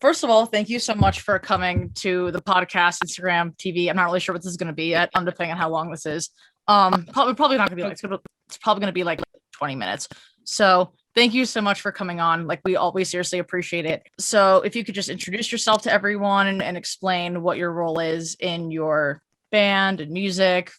First of all, thank you so much for coming to the podcast, Instagram, TV. I'm not really sure what this is going to be yet. I'm depending on how long this is. Probably not going to be like it's probably going to be like 20 minutes. So thank you so much for coming on. Like we always seriously appreciate it. So if you could just introduce yourself to everyone and explain what your role is in your band and music,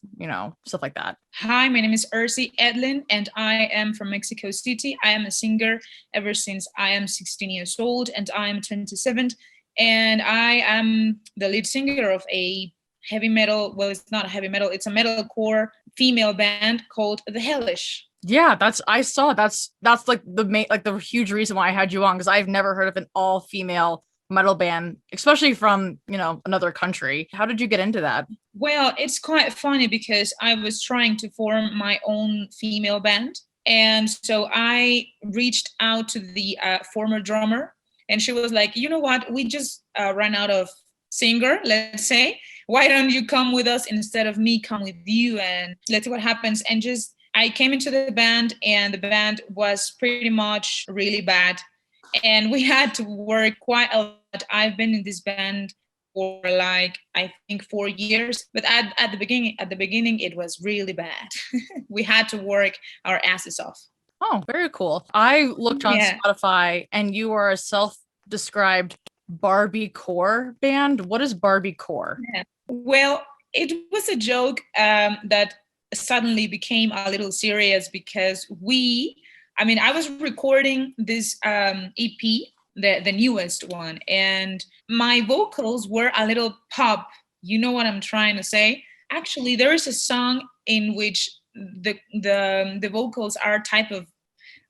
stuff like that. Hi, my name is Herci Edlyn, and I am from Mexico City. I am a singer ever since I am 16 years old, and I am 27. And I am the lead singer of a heavy metal. Well, it's not heavy metal. It's a metalcore female band called the Hellish. Yeah, that's like the main, like the huge reason why I had you on, because I've never heard of an all-female metal band, especially from another country. How did you get into that? Well, it's quite funny because I was trying to form my own female band, and so I reached out to the former drummer, and she was like, you know what, we just ran out of singer, let's say, why don't you come with us instead of me come with you, and let's see what happens. And just I came into the band, and the band was pretty much really bad, and we had to work quite a lot. I've been in this band for like I think 4 years, but at the beginning it was really bad. We had to work our asses off. Oh, very cool. I looked on Spotify, and you are a self-described barbie-core band. What is barbie-core? Yeah. Well, it was a joke that suddenly became a little serious because I was recording this EP, the newest one, and my vocals were a little pop. You know what I'm trying to say? Actually, there is a song in which the vocals are type of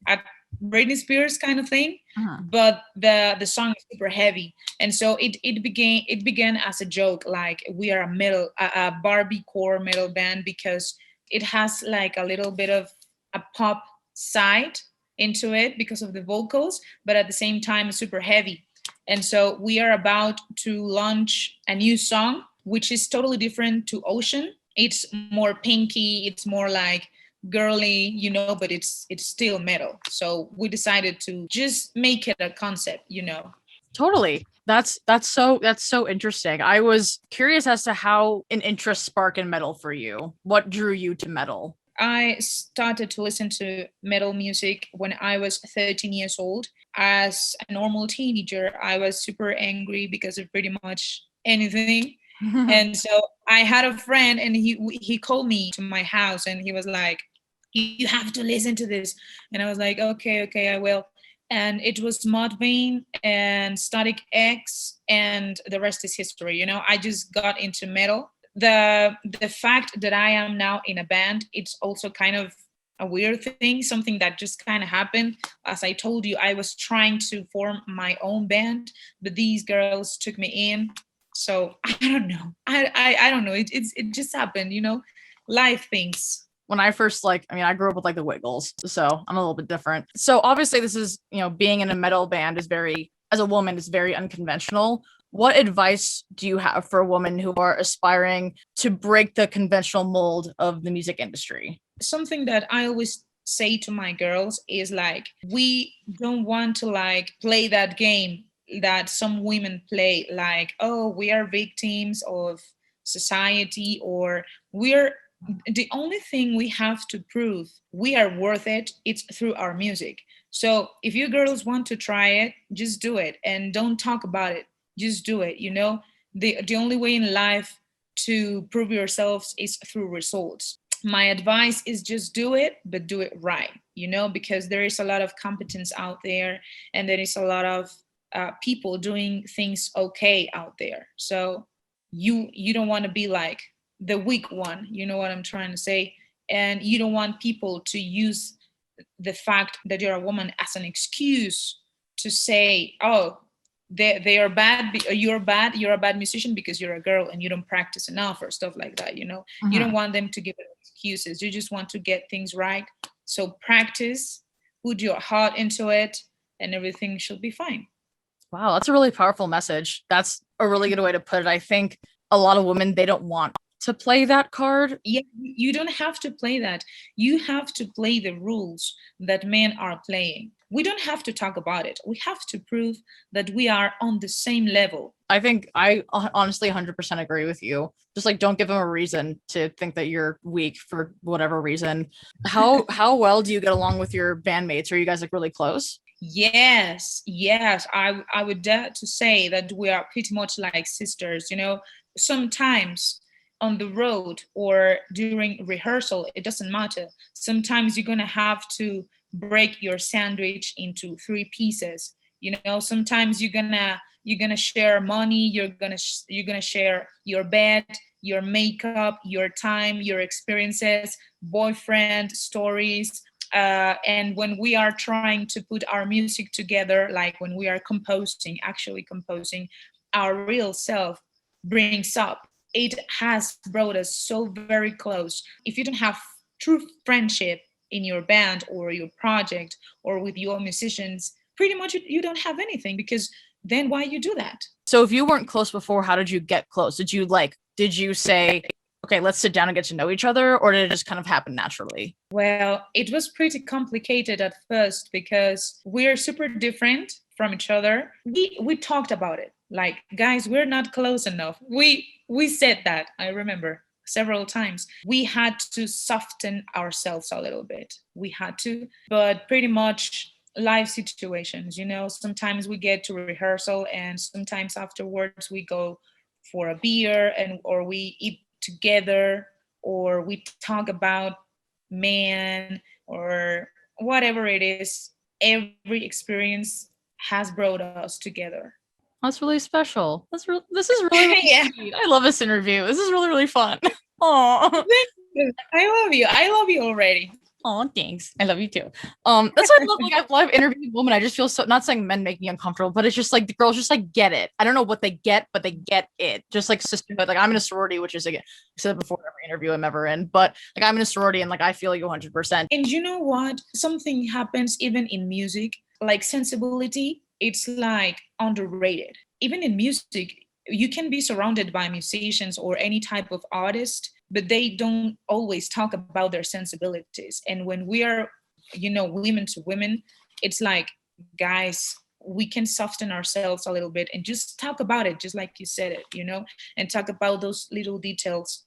a Britney Spears kind of thing, but the song is super heavy, and so it began as a joke, like we are a barbie-core metal band, because it has like a little bit of a pop side into it because of the vocals, but at the same time super heavy. And so we are about to launch a new song which is totally different to Ocean. It's more pinky, it's more like girly, but it's still metal. So we decided to just make it a concept. Totally. That's so interesting. I was curious as to how an interest sparked in metal for you. What drew you to metal? I started to listen to metal music when I was 13 years old. As a normal teenager, I was super angry because of pretty much anything. And so I had a friend, and he called me to my house, and he was like, you have to listen to this. And I was like, okay, I will. And it was Mudvayne and Static X, and the rest is history. I just got into metal. The fact that I am now in a band, it's also kind of a weird thing, something that just kind of happened. As I told you, I was trying to form my own band, but these girls took me in. So I don't know. I don't know. It just happened, life things. When I first I grew up with like the Wiggles, so I'm a little bit different. So obviously this is, being in a metal band as a woman is very unconventional. What advice do you have for women who are aspiring to break the conventional mold of the music industry? Something that I always say to my girls is like, we don't want to play that game that some women play, like, oh, we are victims of society, or the only thing we have to prove we are worth it's through our music. So if you girls want to try it, just do it and don't talk about it. Just do it. The only way in life to prove yourselves is through results. My advice is just do it, but do it right, because there is a lot of competence out there, and there is a lot of people doing things okay out there. So you don't want to be like the weak one, you know what I'm trying to say? And you don't want people to use the fact that you're a woman as an excuse to say, oh, they are bad, you're a bad musician because you're a girl and you don't practice enough or stuff like that. You don't want them to give excuses. You just want to get things right. So practice, put your heart into it, and everything should be fine. Wow, that's a really powerful message. That's a really good way to put it. I think a lot of women, they don't want to play that card. Yeah, you don't have to play that. You have to play the rules that men are playing. we don't have to talk about it. We have to prove that we are on the same level. I think I honestly 100% agree with you. Just like don't give them a reason to think that you're weak for whatever reason. How well do you get along with your bandmates? Are you guys like really close? Yes, yes. I would dare to say that we are pretty much like sisters, you know. Sometimes on the road or during rehearsal, it doesn't matter. Sometimes you're gonna have to break your sandwich into three pieces. You know, sometimes you're gonna share money, you're gonna share your bed, your makeup, your time, your experiences, boyfriend stories, and when we are trying to put our music together, like when we are composing, actually composing, our real self brings up. It has brought us so very close. If you don't have true friendship in your band or your project or with your musicians, pretty much you don't have anything, because then why you do that? So if you weren't close before, how did you get close? Did you say, okay, let's sit down and get to know each other, or did it just kind of happen naturally? Well, it was pretty complicated at first because we're super different from each other. We talked about it. Like, guys, we're not close enough. We said that. I remember several times. We had to soften ourselves a little bit. We had to, but pretty much life situations, you know, sometimes we get to rehearsal and sometimes afterwards we go for a beer and or we eat together or we talk about man or whatever it is. Every experience has brought us together. That's really special. This is really, really Yeah. sweet. I love this interview. This is really, really fun. Oh, I love you. I love you already. oh, thanks. I love you too. That's why I love like I've interviewed women. I just feel so not saying men make me uncomfortable, but it's just like the girls just like get it. I don't know what they get, but they get it. Just like sisterhood. Like I'm in a sorority, which is again I said before every interview I'm ever in, but like I'm in a sorority and like I feel like 100%. And you know what? Something happens even in music, like sensibility, it's like underrated. Even in music, you can be surrounded by musicians or any type of artist, but they don't always talk about their sensibilities. And when we are, you know, women to women, it's like, guys, we can soften ourselves a little bit and just talk about it, just like you said it, you know, and talk about those little details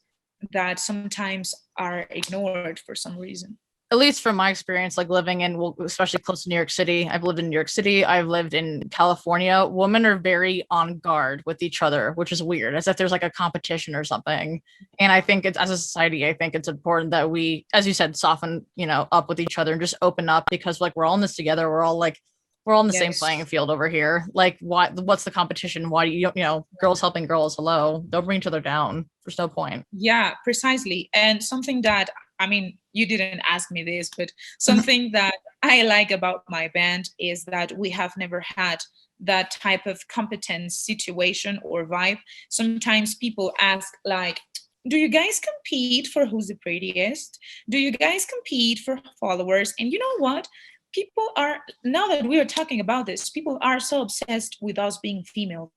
that sometimes are ignored for some reason. At least from my experience, like living in, well, especially close to New York City. I've lived in New York City. I've lived in California. Women are very on guard with each other, which is weird, as if there's like a competition or something. And I think it's as a society, I think it's important that we, as you said, soften, you know, up with each other and just open up because like we're all in this together. We're all in the same Yes. playing field over here. Like, what's the competition? Why do you know, girls helping girls? Hello, don't bring each other down. There's no point. Yeah, precisely. And something that, I mean, you didn't ask me this, but something that I like about my band is that we have never had that type of competence situation or vibe. Sometimes people ask, like, do you guys compete for who's the prettiest? Do you guys compete for followers? And you know what? People are, now that we are talking about this, people are so obsessed with us being females.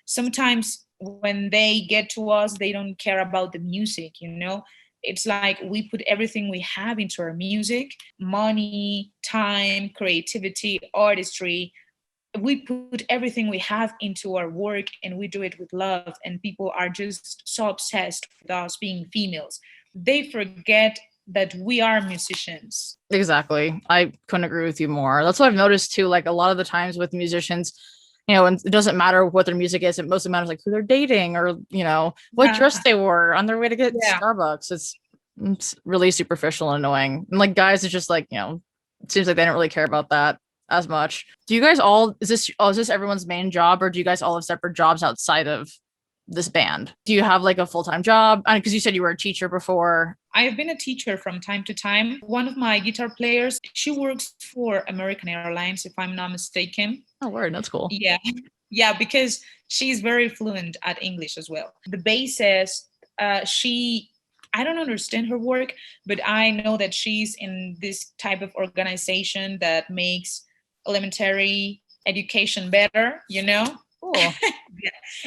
Sometimes when they get to us, they don't care about the music, you know? It's like we put everything we have into our music, money, time, creativity, artistry. We put everything we have into our work and we do it with love. And people are just so obsessed with us being females. They forget that we are musicians. Exactly. I couldn't agree with you more. That's what I've noticed too. Like a lot of the times with musicians, you know, and it doesn't matter what their music is. It mostly matters like who they're dating or, you know, what dress they wore on their way to get Yeah. Starbucks. It's really superficial and annoying. And like guys, it's just like, you know, it seems like they don't really care about that as much. Do you guys all, is this everyone's main job or do you guys all have separate jobs outside of this band? Do you have like a full-time job? Because you said you were a teacher before. I have been a teacher from time to time. One of my guitar players, she works for American Airlines, if I'm not mistaken. Oh, word, that's cool. Yeah. Yeah, because she's very fluent at English as well. The bassist, I don't understand her work, but I know that she's in this type of organization that makes elementary education better, you know? Cool. Yeah.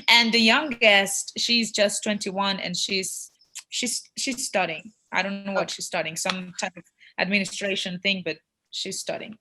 And the youngest, she's just 21 and she's studying. I don't know what she's studying, some type of administration thing, but she's studying.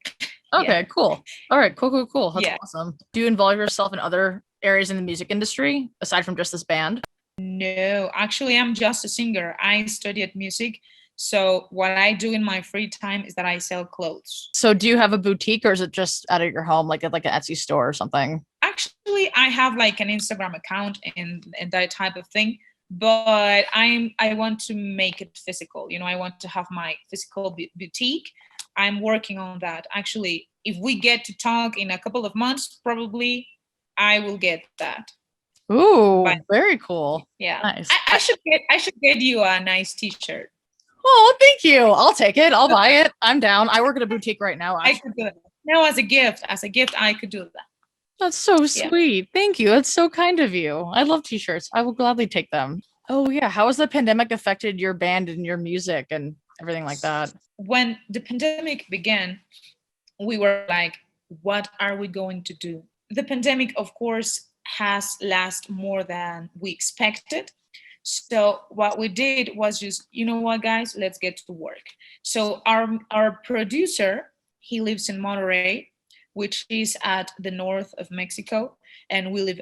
Yeah. Okay, cool. All right, cool. That's Yeah. awesome. Do you involve yourself in other areas in the music industry aside from just this band? No, actually, I'm just a singer. I studied music. So what I do in my free time is that I sell clothes. So do you have a boutique or is it just out of your home, like at like an Etsy store or something? Actually, I have like an Instagram account and that type of thing, but I want to make it physical. I want to have my physical boutique. I'm working on that. Actually, if we get to talk in a couple of months, probably I will get that. Ooh, But very cool. yeah, Nice. I should get you a nice T-shirt. Oh, thank you. I'll take it. I'll buy it. I'm down. I work at a boutique right now, I actually. could do it. No, as a gift. As a gift, I could do that. That's so Yeah. sweet. Thank you. That's so kind of you. I love t-shirts. I will gladly take them. Oh yeah. How has the pandemic affected your band and your music and everything like that? When the pandemic began, we were like, what are we going to do? The pandemic, of course, has lasted more than we expected. So what we did was just, you know what, guys, let's get to work. So our producer, he lives in Monterrey, which is at the north of Mexico, and we live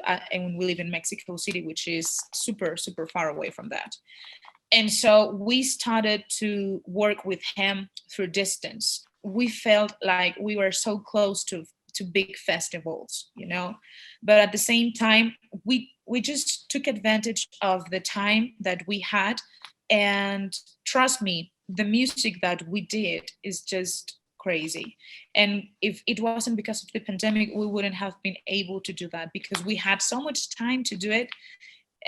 in Mexico City, which is super far away from that. And so we started to work with him through distance. We felt like we were so close to big festivals, but at the same time, we just took advantage of the time that we had. And trust me, the music that we did is just crazy. And if it wasn't because of the pandemic, we wouldn't have been able to do that because we had so much time to do it.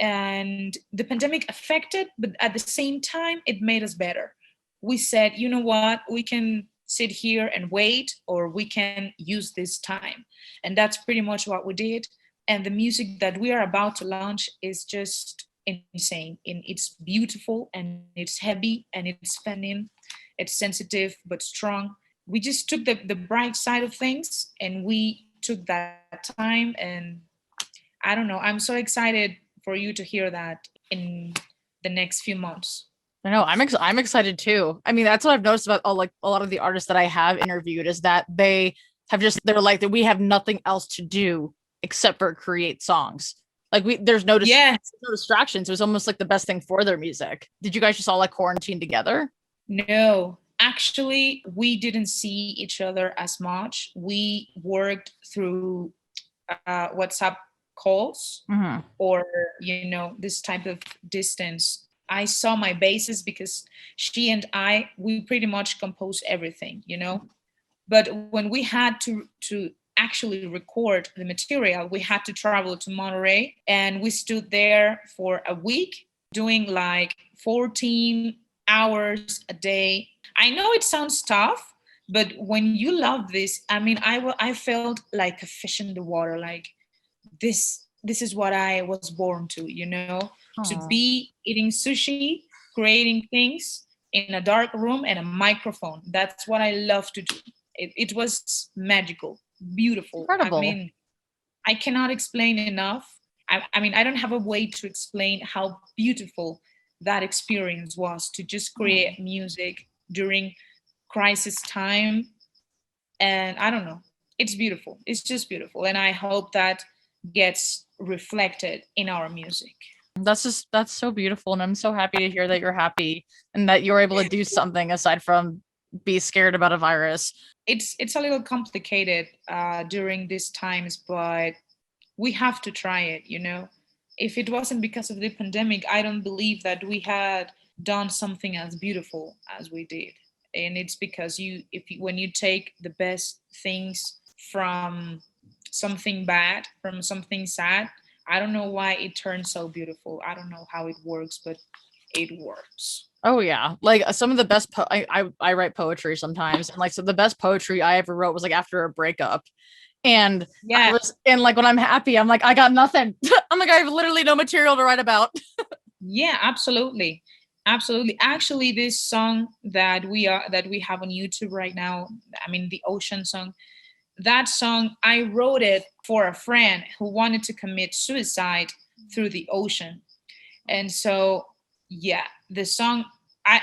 And the pandemic affected, but at the same time it made us better. We said, you know what, we can sit here and wait, or we can use this time. And that's pretty much what we did. And the music that we are about to launch is just insane, and it's beautiful, and it's heavy, and it's feminine, it's sensitive but strong. We just took the bright side of things, and we took that time. And I don't know, I'm so excited for you to hear that in the next few months. I know I'm excited too. I mean, that's what I've noticed about like a lot of the artists that I have interviewed is that they're like that we have nothing else to do except for create songs. Like there's no Yes. no distractions. It was almost like the best thing for their music. Did you guys just all like quarantine together? No, actually, we didn't see each other as much. We worked through WhatsApp calls, Mm-hmm. or this type of distance. I saw my basis because she and we pretty much composed everything. But when we had to actually record the material, we had to travel to Monterey, and we stood there for a week doing like 14 hours a day. I know it sounds tough, but when you love this, I mean, I felt like a fish in the water. Like this is what I was born to Aw. be eating sushi, creating things in a dark room and a microphone. That's what I love to do. It was magical, beautiful. I Incredible. mean, I cannot explain enough. I mean, I don't have a way to explain how beautiful that experience was, to just create music during crisis time. And I don't know, it's beautiful. It's just beautiful. And I hope that gets reflected in our music. That's so beautiful. And I'm so happy to hear that you're happy and that you're able to do something aside from be scared about a virus. It's a little complicated during these times, but we have to try it. If it wasn't because of the pandemic, I don't believe that we had done something as beautiful as we did. And it's because when you take the best things from something bad, from something sad, I don't know why it turns so beautiful. I don't know how it works, but it works. Oh yeah, like some of the best I write poetry sometimes, and like so the best poetry I ever wrote was like after a breakup, and I Yeah. was and like when I'm happy, I'm like I got nothing. I'm like I have literally no material to write about. Yeah, absolutely. Absolutely. Actually, this song that we have on YouTube right now, I mean the Ocean song, that song, I wrote it for a friend who wanted to commit suicide through the ocean. And so, yeah, the song,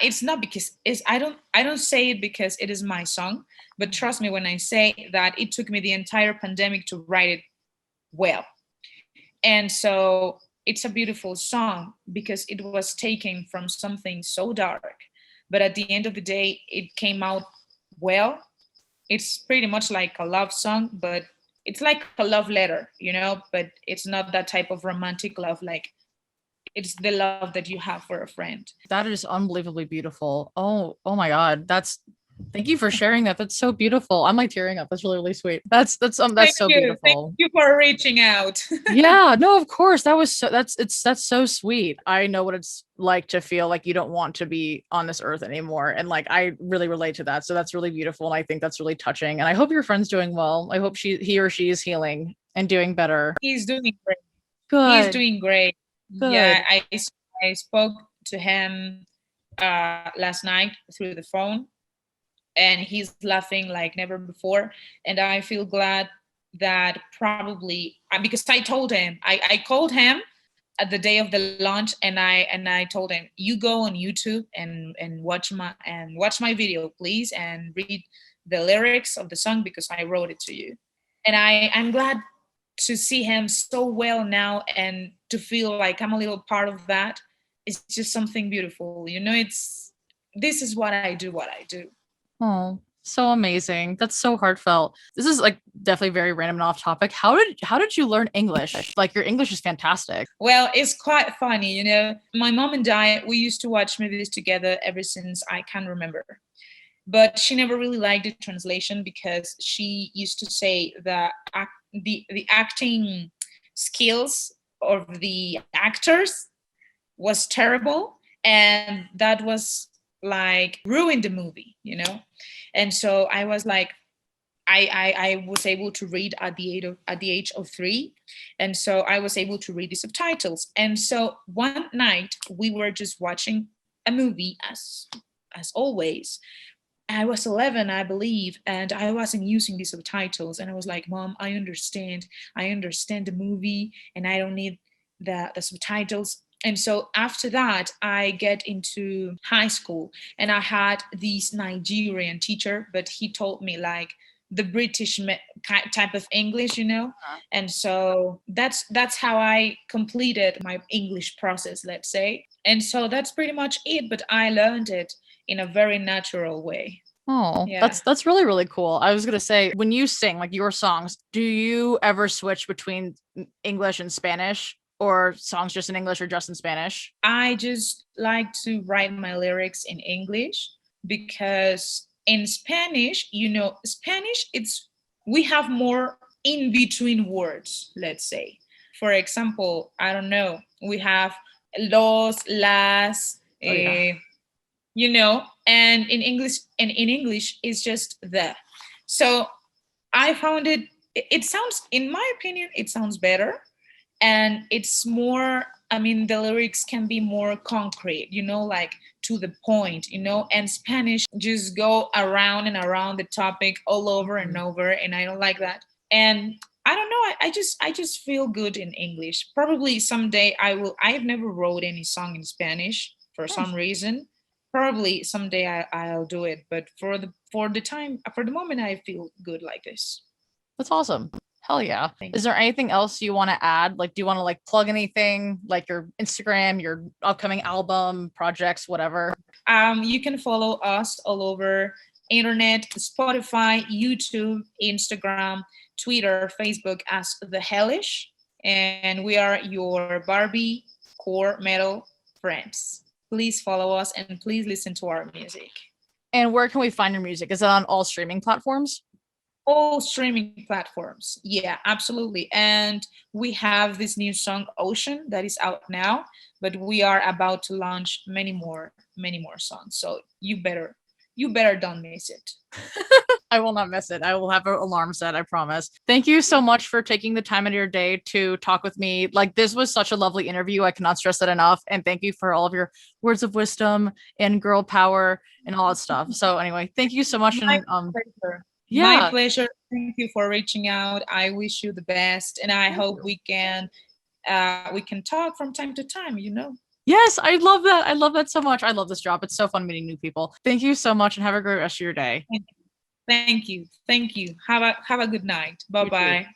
it's not because it's I don't say it because it is my song, but trust me when I say that it took me the entire pandemic to write it well. And so it's a beautiful song because it was taken from something so dark, but at the end of the day it came out well. It's pretty much like a love song, but it's like a love letter, but it's not that type of romantic love. Like, it's the love that you have for a friend. That is unbelievably beautiful. Oh my God. Thank you for sharing that. That's so beautiful. I'm like tearing up. That's really, really sweet. That's so Thank beautiful. you for reaching out. Yeah, no, of course. That's so sweet. I know what it's like to feel like you don't want to be on this earth anymore. And like I really relate to that. So that's really beautiful. And I think that's really touching. And I hope your friend's doing well. I hope he or she is healing and doing better. He's doing great. He's Good. doing great. Yeah, Good. I spoke to him last night through the phone, and he's laughing like never before. And I feel glad that probably because I told him, I called him at the day of the launch, and I told him, you go on YouTube and watch my video, please, and read the lyrics of the song because I wrote it to you. And I'm glad to see him so well now, and to feel like I'm a little part of that. It's just something beautiful. It's this is what I do. Oh, so amazing. That's so heartfelt. This is like definitely very random and off topic. How did you learn English? Like your English is fantastic. Well, it's quite funny. My mom and I, we used to watch movies together ever since I can remember. But she never really liked the translation because she used to say that the acting skills of the actors was terrible, and that was like ruined the movie. And so I was like, I was able to read at the age of 3, and so I was able to read the subtitles. And so one night we were just watching a movie as always. I was 11, I believe, and I wasn't using the subtitles. And I was like, Mom, I understand. I understand the movie, and I don't need the subtitles. And so after that, I get into high school, and I had this Nigerian teacher, but he told me like the British type of English. And so that's how I completed my English process, let's say. And so that's pretty much it. But I learned it in a very natural way. Oh, Yeah. that's really, really cool. I was gonna say, when you sing like your songs, do you ever switch between English and Spanish, or songs just in English or just in Spanish? I just like to write my lyrics in English because in Spanish, Spanish, we have more in between words, let's say. For example, I don't know, we have los, las, Oh yeah. and in English it's just the. So I found it sounds, in my opinion, it sounds better, and it's more, I mean, the lyrics can be more concrete, like to the point. And Spanish just go around and around the topic all over and over, and I don't like that. And I don't know, I just feel good in English. Probably someday I will. I've never wrote any song in Spanish for some Nice. reason. Probably someday I'll do it, but for the moment I feel good like this. That's awesome. Hell yeah. Thank Is there anything else you want to add? Like, do you want to like plug anything, like your Instagram, your upcoming album, projects, whatever? You can follow us all over internet: Spotify, YouTube, Instagram, Twitter, Facebook as the Hellish, and we are your Barbie core metal friends. Please follow us and please listen to our music. And where can we find your music? Is it on all streaming platforms? All streaming platforms. Yeah, absolutely. And we have this new song Ocean that is out now, but we are about to launch many more songs. So you better don't miss it. I will not miss it. I will have an alarm set, I promise. Thank you so much for taking the time out of your day to talk with me. Like, this was such a lovely interview. I cannot stress that enough. And thank you for all of your words of wisdom and girl power and all that stuff. So anyway, thank you so much. My And pleasure. My yeah, pleasure. Thank you for reaching out. I wish you the best, and I thank hope you. we can talk from time to time. Yes, I love that. I love that so much. I love this job. It's so fun meeting new people. Thank you so much and have a great rest of your day. Thank you. Have a good night. Bye bye.